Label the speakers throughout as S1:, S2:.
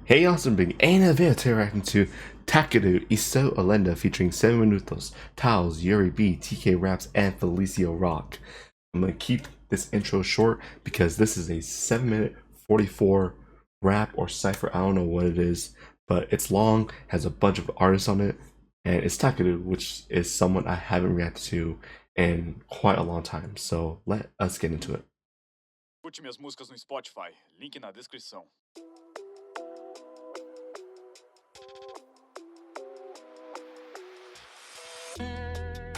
S1: Hey, awesome big Anna reacting to Takeru, Estou, Lenda featuring 7 Minutoz, Tauz, Yuri B, TK Raps, and Felícia Rock. I'm gonna keep this intro short because this is a 7-minute 44 rap or cipher. I don't know what it is, but it's long, has a bunch of artists on it, and it's Takeru, which is someone I haven't reacted to in quite a long time. So let us get into it.
S2: Escute minhas músicas no Spotify, link na descrição.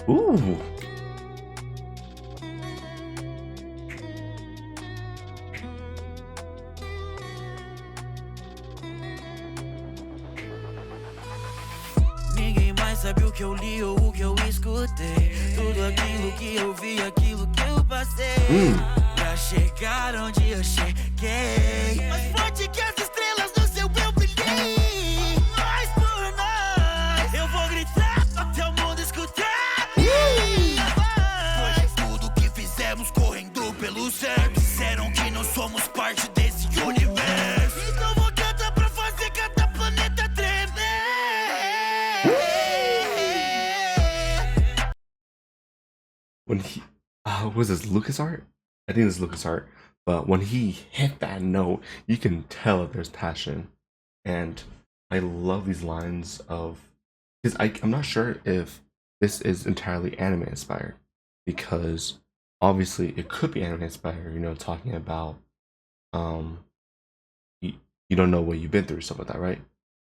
S1: Ooh.
S3: Ninguém mais sabe o que eu li ou o que eu escutei. Tudo aquilo que eu vi, aquilo que eu passei. Pra chegar onde eu cheguei. Mais forte que as estrelas do céu eu brilhei. Nós por nós, eu vou gritar até o mundo escutar. Pois tudo que fizemos correndo pelo certo. Disseram que não somos parte desse universo. Então vou cantar pra fazer cada planeta tremer.
S1: When he was this Lucas art? I think this is Lucas art, but when he hit that note, you can tell that there's passion. And I love these lines of, because I'm not sure if this is entirely anime inspired, because obviously it could be anime inspired, you know, talking about you don't know what you've been through, stuff like that, right?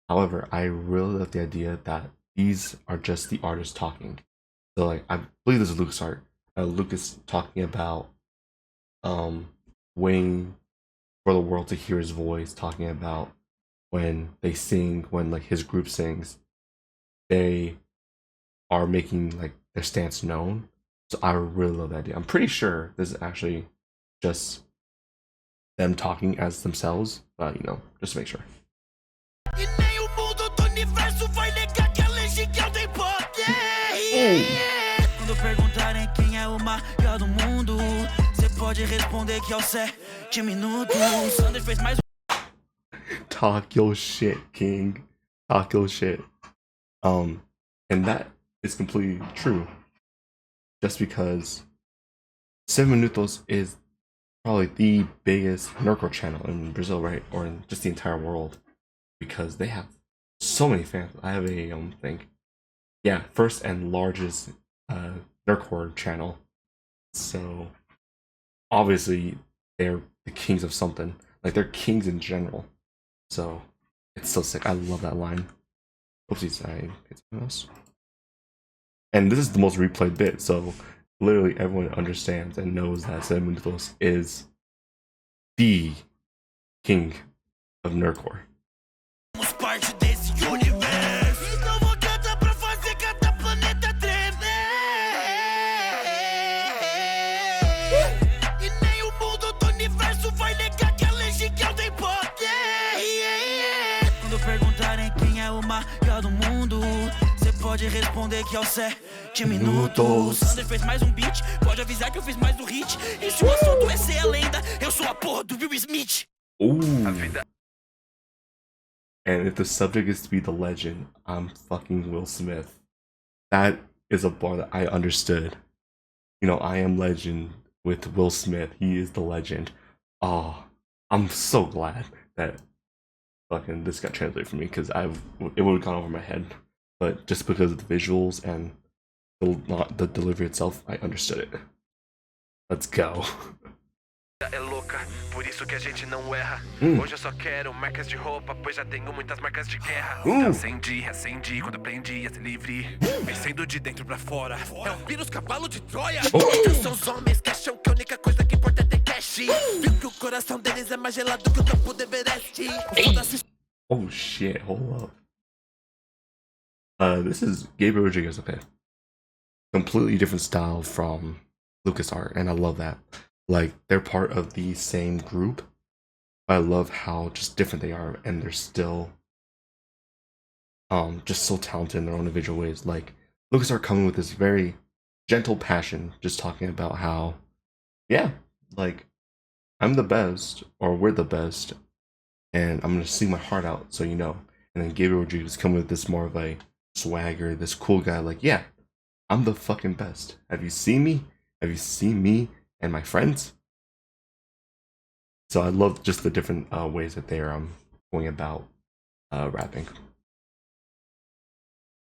S1: However, I really love the idea that these are just the artists talking. So like, I believe this is Lucas art. Lucas talking about waiting for the world to hear his voice, talking about when they sing, when like his group sings, they are making like their stance known. So I really love that idea. I'm pretty sure this is actually just them talking as themselves, but you know, just to make sure.
S3: Quando perguntarem quem é o maior do mundo, você pode responder que é o 7 minutos. Sanders fez mais
S1: Talk your shit, King. Talk your shit. And that is completely true. Just because 7 Minutoz is probably the biggest Nerdcore channel in Brazil, right? Or in just the entire world. Because they have so many fans. I have a thing. Yeah, first and largest Nerdcore channel. So obviously they're the kings of something. Like they're kings in general. So it's so sick. I love that line. Oopsies, I hit something else. And this is the most replayed bit, so literally everyone understands and knows that 7 Minutoz is the king of Nerdcore.
S3: parte desse universo. Então vou cantar pra fazer cada planeta tremer. E nem o mundo do universo vai negar que a legião tem poder. Quando perguntarem quem é o maior do mundo, você pode responder que é o 7 minutos. Sanders fez mais beat, pode avisar que eu fiz mais hit. E se o assunto é ser a lenda, eu sou a porra do Will Smith.
S1: And if the subject is to be the legend, I'm fucking Will Smith. That is a bar that I understood. You know, I am legend with Will Smith. He is the legend. Oh, I'm so glad that fucking this got translated for me, because it would have gone over my head. But just because of the visuals and the delivery itself, I understood it. Let's go.
S4: É louca, por isso que a gente não erra. Hoje eu só quero marcas de roupa, pois já tenho muitas marcas de guerra. Acendi quando aprendi a ser livre. Vencendo de dentro pra fora. É um vírus cavalo de Troia. São os homens que acham que a única coisa que importa é ter cash. Viu que o coração deles é mais gelado que o topo do Everest.
S1: Oh shit, hold up. This is Gabriel Rodriguez, okay. Completely different style from Lucas art, and I love that. Like, they're part of the same group. I love how just different they are, and they're still just so talented in their own individual ways. Like, Lucas are coming with this very gentle passion, just talking about how, yeah, like, I'm the best, or we're the best, and I'm gonna sing my heart out, so you know. And then Gabriel Rodriguez coming with this more of a swagger, this cool guy, like, yeah, I'm the fucking best. Have you seen me? Have you seen me and my friends? So I love just the different ways that they're going about rapping.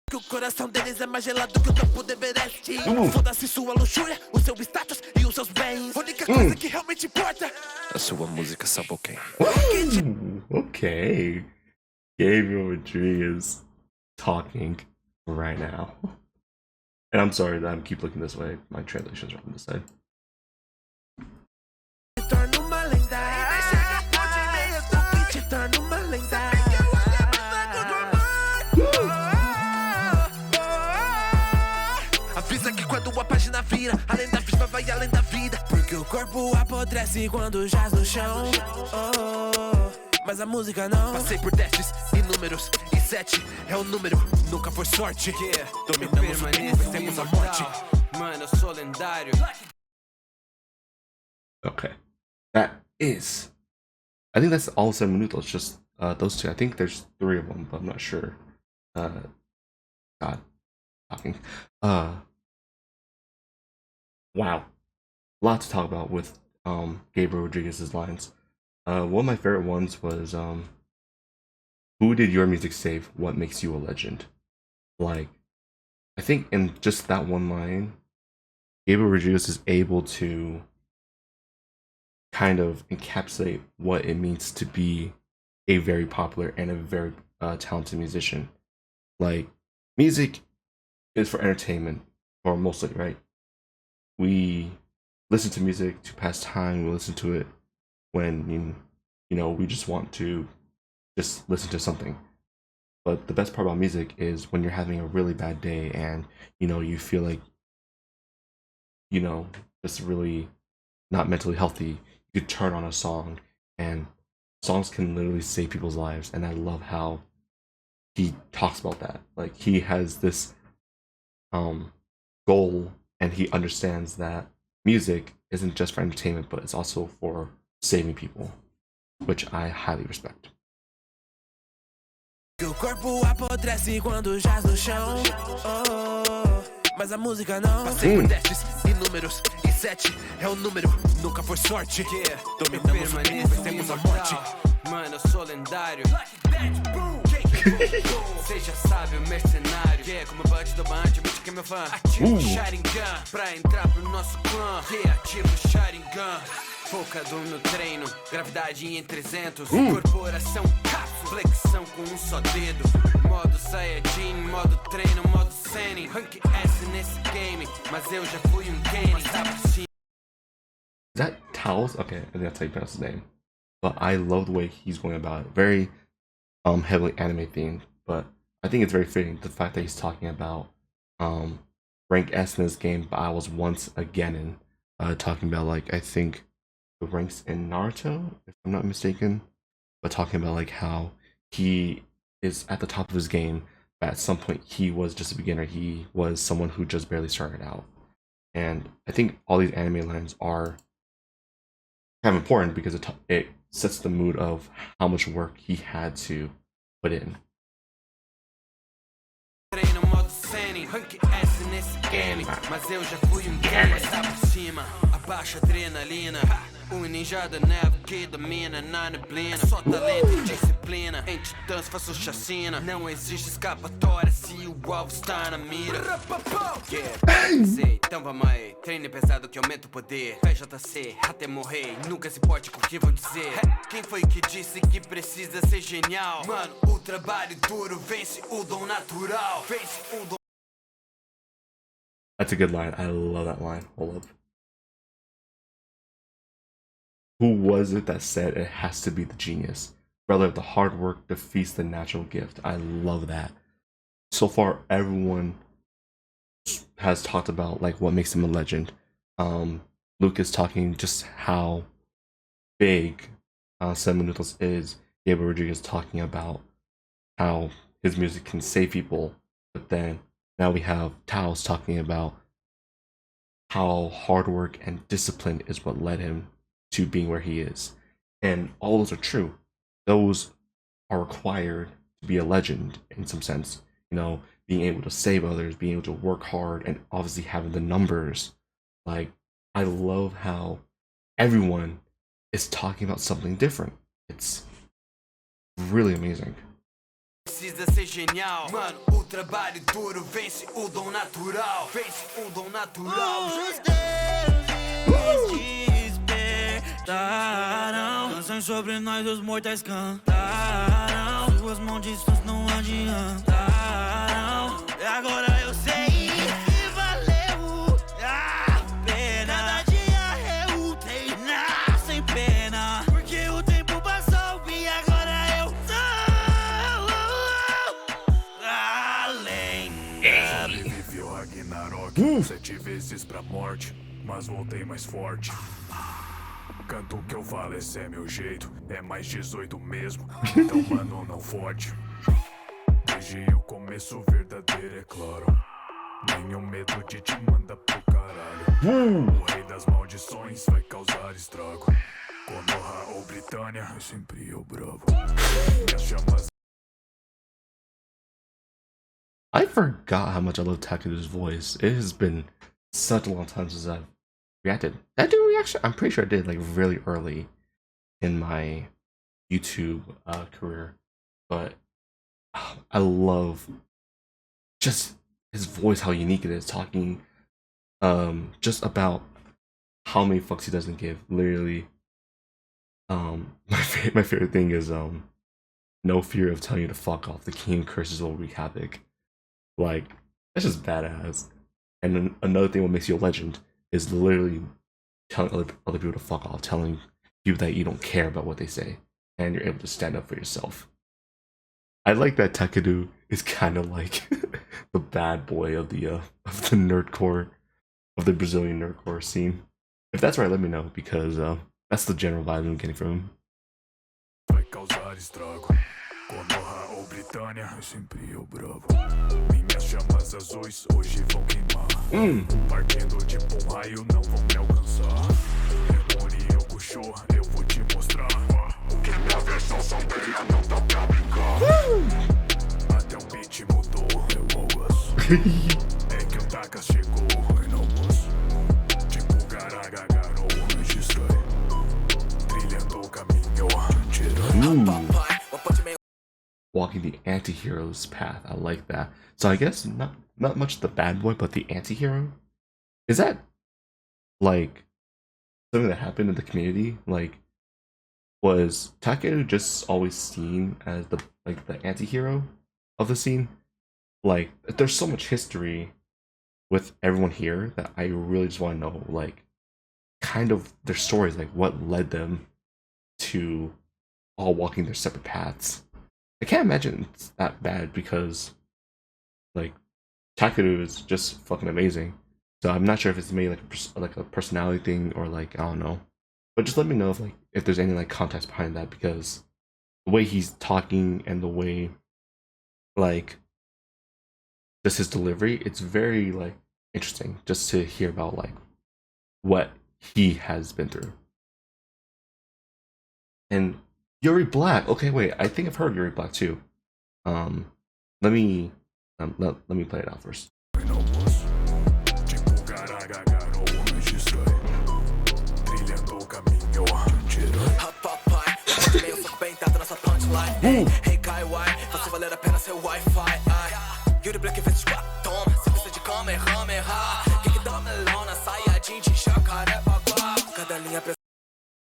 S3: Que o coração deles é mais gelado que o topo do Everest. Foda-se sua luxúria, o seu status e os seus bens. Única coisa que realmente importa.
S4: A sua música sabe quem?
S1: Okay. Gabriel Rodriguez talking right now. And I'm sorry that I keep looking this way. My translation's right on this side.
S3: Torna uma lenda. Te torna uma lenda. Avisa que quando a página vira, a lenda viva vai além da vida. Porque o corpo apodrece quando jaz no chão. Mas a música não. Passei por testes inúmeros e 7 é o número, nunca foi sorte. Dominamos o tempo, vencemos a morte. Mano, eu sou lendário.
S1: Okay. That is. I think that's all 7 Minutoz, just those two. I think there's 3 of them, but I'm not sure. God. Talking. Wow. A lot to talk about with Gabriel Rodriguez's lines. One of my favorite ones was who did your music save? What makes you a legend? Like, I think in just that one line, Gabriel Rodriguez is able to kind of encapsulate what it means to be a very popular and a very talented musician. Like, music is for entertainment, or mostly, right? We listen to music to pass time. We listen to it when you know we just want to just listen to something. But the best part about music is when you're having a really bad day and you know you feel like just really not mentally healthy. You could turn on a song, and songs can literally save people's lives. And I love how he talks about that. Like, he has this goal, and he understands that music isn't just for entertainment, but it's also for saving people, which I highly respect.
S3: Que o corpo apodrece quando jaz no chão. Mas a música não. Passei por testes inúmeros e 7 é o número, nunca foi sorte. Dominamos o tempo, vencemos a morte. Mano, eu sou lendário. Cê já sabe, o mercenário. Que é como o Bud do Band, o bicho que é meu fã. Ativo o Sharingan pra entrar pro nosso clã. Ativo o Sharingan. Focado no treino, gravidade em 300. Corporação cápsula, flexão com um só dedo. Modo Saiyajin, modo treino, modo Senin. Rank S nesse game, mas eu já fui game.
S1: Is that Tauz? Okay, I think that's how you pronounce his name. But I love the way he's going about it. Very heavily anime themed, but I think it's very fitting. The fact that he's talking about rank S in this game, but I was once again in talking about, like, I think the ranks in Naruto, if I'm not mistaken, but talking about like how he is at the top of his game, but at some point he was just a beginner. He was someone who just barely started out. And I think all these anime lines are kind of important because it sets the mood of how much work he had to put in.
S3: Mas eu já fui game, está por cima. Abaixa adrenalina. Ninja da neve que domina na neblina. Só talento e disciplina. Em titãs faço chacina. Não existe escapatória se o alvo está na mira. Sei, então vamos aí. Treine pesado que aumenta o poder. PJC, até morrer. Nunca se pode com o que vão dizer. Quem foi que disse que precisa ser genial? Mano, o trabalho duro vence o dom natural. Vence o dom.
S1: That's a good line. I love that line. Hold up. Who was it that said it has to be the genius? Brother, the hard work defeats the natural gift. I love that. So far, everyone has talked about like what makes him a legend. Lucas talking just how big 7 Minutoz is. Gabriel Rodriguez talking about how his music can save people. But then now we have Tauz talking about how hard work and discipline is what led him to being where he is. And all those are true. those are required to be a legend in some sense. You know, being able to save others, being able to work hard, and obviously having the numbers. Like, I love how everyone is talking about something different. It's really amazing.
S3: Precisa ser genial, mano, o trabalho duro vence o dom natural, Os deuses despertarão, canções sobre nós os mortais cantarão, suas maldições não adiantarão, e agora eu sei que valeu a pena, cada dia eu treinar sem pena, porque o tempo passou e agora eu sou a lenda.
S2: Sobrevivi ao Ragnarok 7 vezes pra morte, mas voltei mais forte. Canto o que eu falo, esse é meu jeito. É mais 18 mesmo, então mano, não fode. Desde o começo verdadeiro, é claro. Nenhum medo de te mandar pro caralho. O rei das maldições vai causar estrago. Konoha ou Britânia, é sempre eu bravo. Minhas chamas.
S1: I forgot how much I love Takeru's voice. It has been such a long time since I've reacted. Did I do a reaction? I'm pretty sure I did, like, really early in my YouTube career. But I love just his voice, how unique it is, talking just about how many fucks he doesn't give. Literally, my favorite thing is no fear of telling you to fuck off. The king curses will wreak havoc. Like, that's just badass. And then another thing what makes you a legend is literally telling other people to fuck off, telling people that you don't care about what they say, and you're able to stand up for yourself. I like that Takeru is kind of like the bad boy of the nerdcore, of the Brazilian nerdcore scene. If that's right, let me know, because that's the general vibe I'm getting from him.
S2: Vai causar estrago. Konoha ou Britânia, é sempre eu bravo. Minhas chamas azuis hoje vão queimar. Partindo tipo raio, não vão me alcançar. Demore eu puxou, eu vou te mostrar. O que minha versão sombria não dá pra brincar. Até o beat mudou, eu gosto. É que o Takas chegou, eu não gosto. Tipo Garaga garou, registrei. Trilhando o caminho, tirando.
S1: Walking the anti-hero's path. I like that. So I guess not much the bad boy, but the anti-hero. Is that like something that happened in the community? Like, was Takeru just always seen as the anti-hero of the scene? Like, there's so much history with everyone here that I really just want to know, like, kind of their stories, like what led them to all walking their separate paths. I can't imagine it's that bad because, like, Takeru is just fucking amazing. So I'm not sure if it's maybe like a personality thing or like, I don't know. But just let me know if there's any like context behind that, because the way he's talking and the way like just his delivery, it's very like interesting just to hear about like what he has been through. And Yuri Black. Okay, wait. I think I've heard Yuri Black too. Let me play it out first.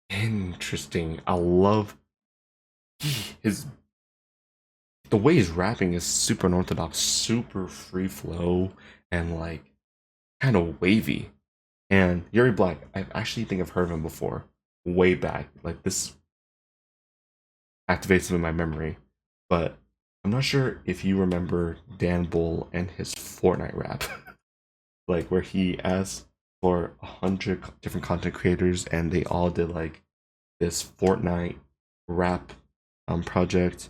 S1: Interesting. I love the way he's rapping is super unorthodox, super free flow, and like kind of wavy. And Yuri Black, I actually think I've heard of him before, way back. Like, this activates him in my memory, but I'm not sure if you remember Dan Bull and his Fortnite rap, like where he asked for 100 different content creators and they all did like this Fortnite rap project.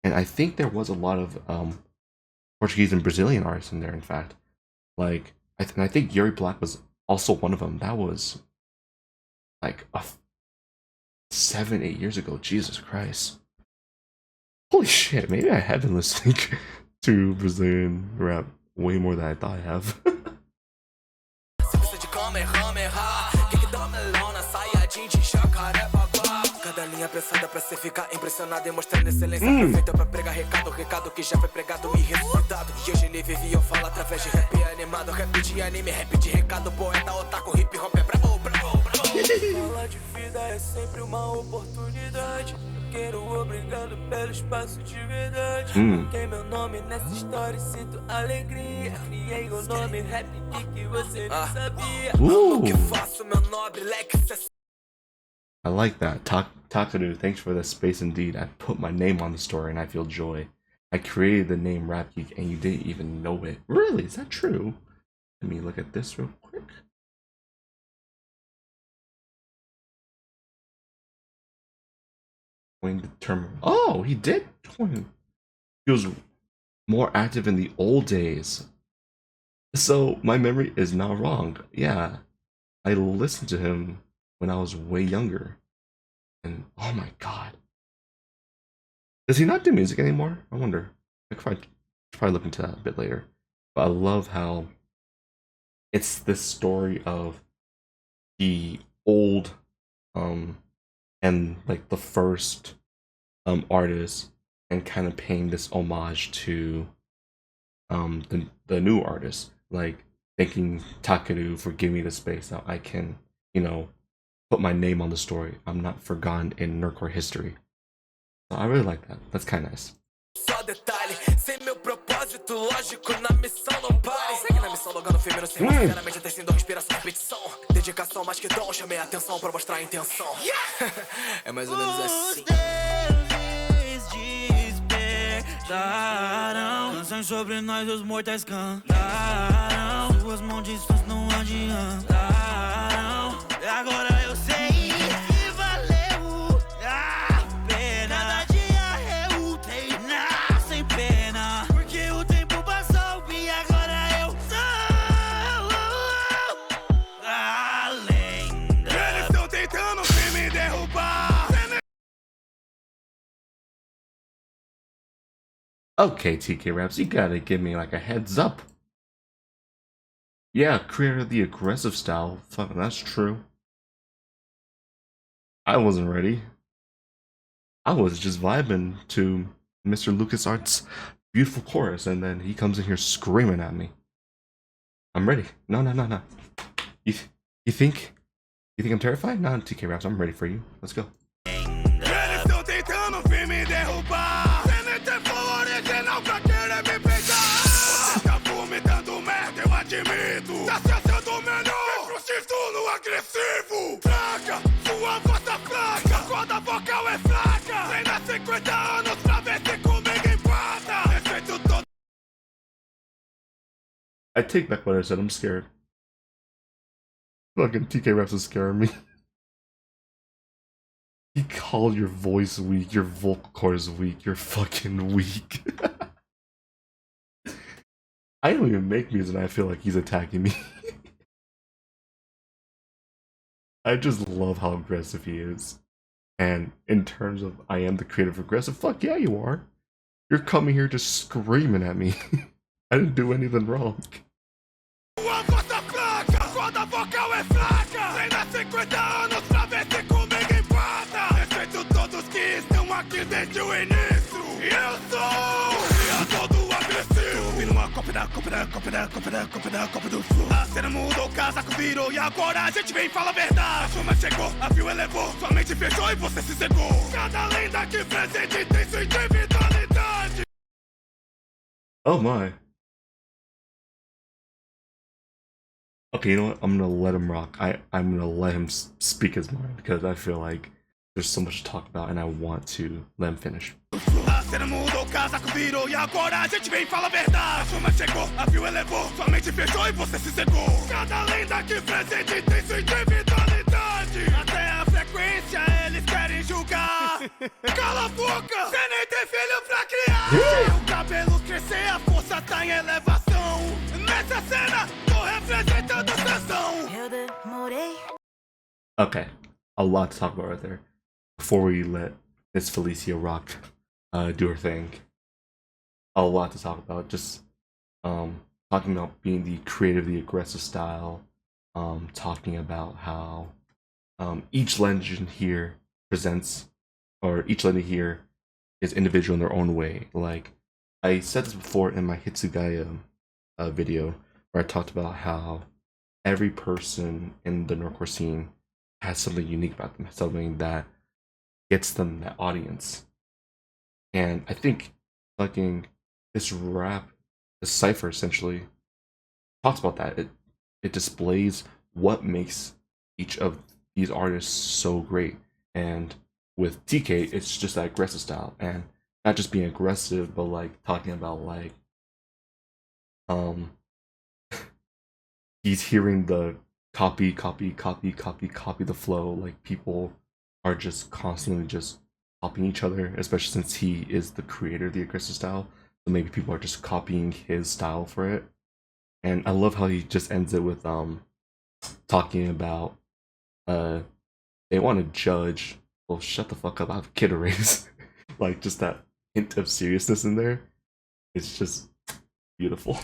S1: And I think there was a lot of Portuguese and Brazilian artists in there, in fact. Like, I think Yuri Black was also one of them. That was like 7-8 years ago. Jesus Christ. Holy shit, maybe I have been listening to Brazilian rap way more than I thought I have.
S3: Cada linha pensada pra você ficar impressionado e mostrando excelência perfeita pra pregar recado, recado que já foi pregado e ressuscitado. E hoje ele vive e eu falo através de rap animado, rap de anime, rap de recado, poeta, otaku, hip hop é bravo, bravo, bravo. Falar de vida é sempre uma oportunidade. Quero obrigado pelo espaço de verdade. Coloquei meu nome nessa história e sinto alegria. Criei o nome rap que você não sabia. O que faço, meu nobre leque.
S1: I like that. Takeru, thanks for the space indeed. I put my name on the story and I feel joy. I created the name Rap Geek and you didn't even know it. Really? Is that true? Let me look at this real quick. Coined the term. Oh, he did coin. He was more active in the old days. So my memory is not wrong. Yeah, I listened to him when I was way younger. And oh my god. Does he not do music anymore? I wonder. I could probably look into that a bit later. But I love how it's this story of the old and like the first artist and kind of paying this homage to the new artist, like thanking Takeru for giving me the space now I can, you know, put my name on the story. I'm not forgotten in Nerdcore history. So I really like that. That's kind of nice.
S3: Só detalhe, sem meu propósito lógico na missão não pare. Segue na missão logando firme no cima, sinceramente tecendo respiração, repetição. Dedicação mais que dom, chamei a atenção pra mostrar a intenção. É mais ou menos assim. Os deuses despertarão, canções sobre nós os mortais cantarão. Suas maldições não adiantarão. Agora eu sei que valeu a pena. Cada dia eu treinar sem pena, porque o tempo passou e agora eu sou a lenda. Eles estão tentando me derrubar.
S1: Okay, TK Raps, you gotta give me like a heads up. Yeah, created the aggressive style. Fuck, that's true. I wasn't ready. I was just vibing to Mr. LucasArts' beautiful chorus, and then he comes in here screaming at me. I'm ready. No. You think I'm terrified? No, TK Raps, I'm ready for you. Let's go.
S3: Eles estão tentando vir me derrubar. Semente for original pra querer me pegar. Você tá vomitando merda, eu admito. Tá se achando melhor, inclusive no agressivo. Fraca, sua voz tá fraca. Corda vocal é fraca. Treina 50 anos pra ver se comigo empata. Respeito todo.
S1: I take back what I said, I'm scared. Fucking TK Raps is scaring me. He called your voice weak, your vocal cords weak, you're fucking weak. I don't even make music and I feel like he's attacking me. I just love how aggressive he is. And in terms of I am the creative aggressive, fuck yeah you are. You're coming here just screaming at me. I didn't do anything wrong.
S3: Sua voz tá fraca, corda vocal é fraca. Treina 50 anos pra ver se comigo empata. Respeito todos que estão aqui desde o início. E eu sou todo agressivo. Tô ouvindo uma cópia da Copa do Sul. A cena mudou, o casaco virou e agora a gente vem e fala a verdade. A chama chegou, a fio elevou, sua mente fechou e você se cegou. Cada lenda aqui presente tem sua individualidade.
S1: Oh my. Okay, you know what? I'm gonna let him rock. I'm gonna let him speak his mind because I feel like there's so much to talk about and I want to let him finish.
S3: A cena mudou, o casaco virou e agora a gente vem e fala a verdade. A chama chegou, a fio elevou, sua mente fechou e você se cegou. Cada lenda aqui presente tem sua individualidade. Até a frequência eles querem julgar. Cala a boca, cê nem tem filho pra criar. Se o cabelo crescer, a força tá em elevação. Nessa cena, tô representando a sessão. Eu demorei.
S1: Okay, a lot to talk about right there. Before we let Miss Felícia rock. do her thing. A lot to talk about. Just talking about being the creatively aggressive style. Talking about how each legend here presents, or each legend here is individual in their own way. Like I said this before in my Hitsugaya video, where I talked about how every person in the Nerdcore scene has something unique about them, something that gets them that audience. And I think fucking this rap, this cipher essentially talks about that. It displays what makes each of these artists so great. And with TK, it's just that aggressive style, and not just being aggressive, but like talking about like he's hearing the copy the flow. Like people are just constantly just copying each other, especially since he is the creator of the aggressive style. So maybe people are just copying his style for it. And I love how he just ends it with talking about they want to judge. Well, shut the fuck up, I have a kid to raise. Like just that hint of seriousness in there. It's just beautiful.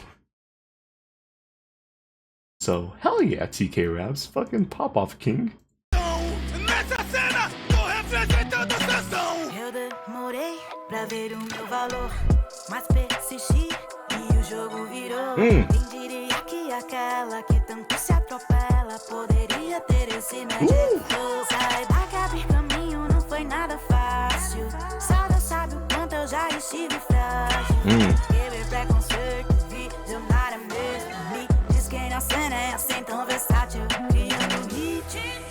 S1: So hell yeah, TK Raps, fucking pop off, king.
S3: Nessa cena, tô representando a sessão. Eu demorei pra ver o meu valor, mas persisti e o jogo virou. Quem diria que aquela que tanto se atropela poderia ter esse médico? Saiba que abrir caminho não foi nada fácil. Só Deus sabe o quanto eu já estive frágil. Quebrei preconceito, visionária mesmo. Diz quem na cena é assim tão versátil. Criando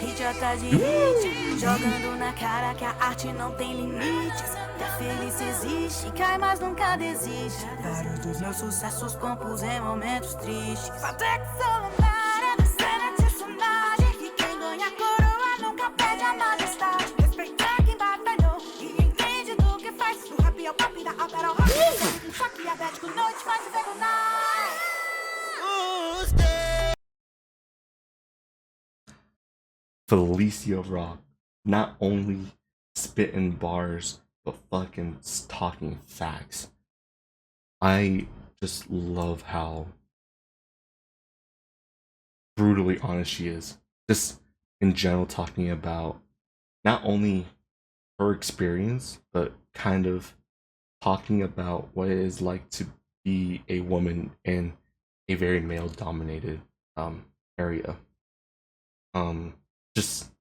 S3: hit atrás de hit, jogando na cara que a arte não tem limites. Que a Felícia existe, cai mas nunca desiste. Vários dos meus sucessos compus em momentos tristes. Takeru é da cena de tsunami, que quem ganha coroa nunca perde a majestade. Respeitar quem batalhou e entende do que faz. O rap é o pop da ópera, o rock é um choque diabético, noite faz diagonal.
S1: Felícia rock, not only spitting bars, but fucking talking facts. I just love how brutally honest she is. Just in general, talking about not only her experience, but kind of talking about what it is like to be a woman in a very male dominated area. Just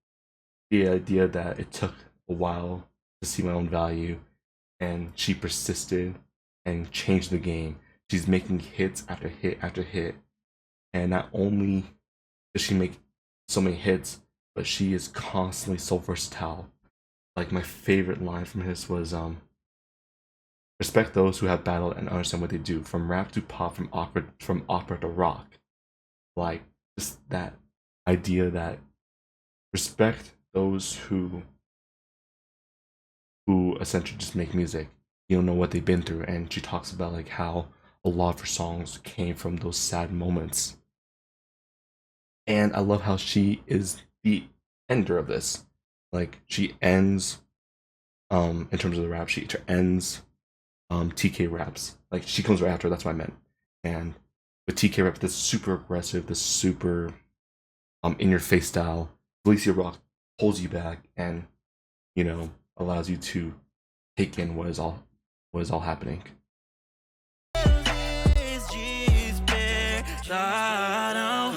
S1: the idea that it took a while to see my own value, and she persisted and changed the game. She's making hits after hit after hit, and not only does she make so many hits, but she is constantly so versatile. Like my favorite line from his was respect those who have battled and understand what they do, from rap to pop, from opera to rock. Like just that idea that respect those who essentially just make music. You don't know what they've been through, and she talks about like how a lot of her songs came from those sad moments. And I love how she is the ender of this. Like she ends in terms of the rap sheet, she ends TK Raps. Like she comes right after, that's what I meant. And with TK Raps, this super aggressive, this super in your face style, Felícia rock pulls you back and, you know, allows you to take in what is all happening.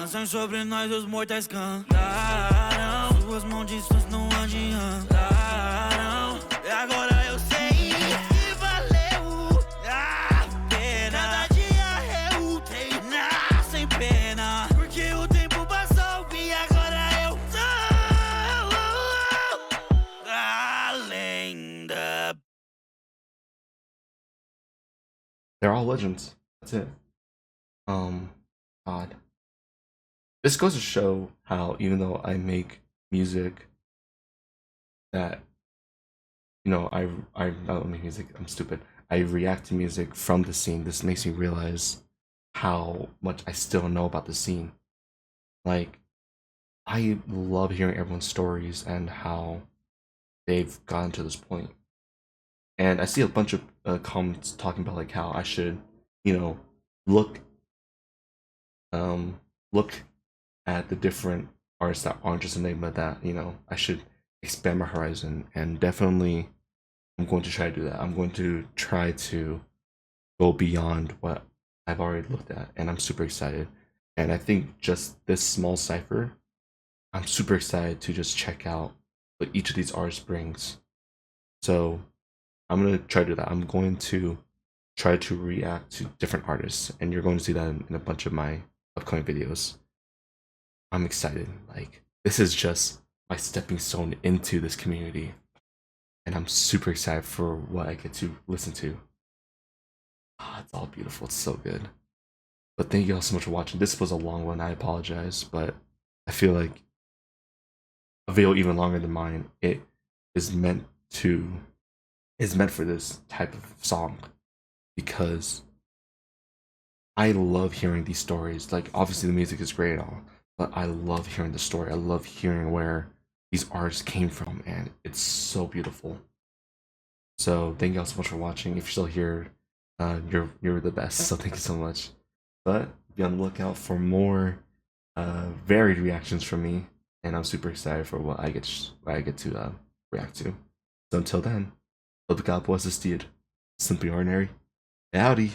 S3: Canções sobre nós os mortais cantaram. Suas maldições não adiantaram. E agora eu sei que valeu a pena. Cada dia eu treinar sem pena. Porque o tempo passou e agora eu sou a lenda.
S1: They're all legends. That's it. God. This goes to show how even though I make music that, you know, I don't make music, I'm stupid. I react to music from the scene. This makes me realize how much I still know about the scene. Like, I love hearing everyone's stories and how they've gotten to this point. And I see a bunch of comments talking about like how I should, you know, look look at the different artists that aren't just Enigma, that, you know, I should expand my horizon, and definitely I'm going to try to do that. I'm going to try to go beyond what I've already looked at, and I'm super excited. And I think just this small cipher, I'm super excited to just check out what each of these artists brings. So I'm gonna try to do that. I'm going to try to react to different artists, and you're going to see that in a bunch of my upcoming videos. I'm excited. Like, this is just my stepping stone into this community, and I'm super excited for what I get to listen to. It's all beautiful. It's so good. But thank you all so much for watching. This was a long one. I apologize, but I feel like a video even longer than mine, it is meant for this type of song, because I love hearing these stories. Like, obviously the music is great and all, but I love hearing the story. I love hearing where these artists came from, and it's so beautiful. So thank you all so much for watching. If you're still here, you're the best. So thank you so much. But be on the lookout for more varied reactions from me, and I'm super excited for what I get to react to. So until then, obrigado por assistir. Simply ordinary. Howdy.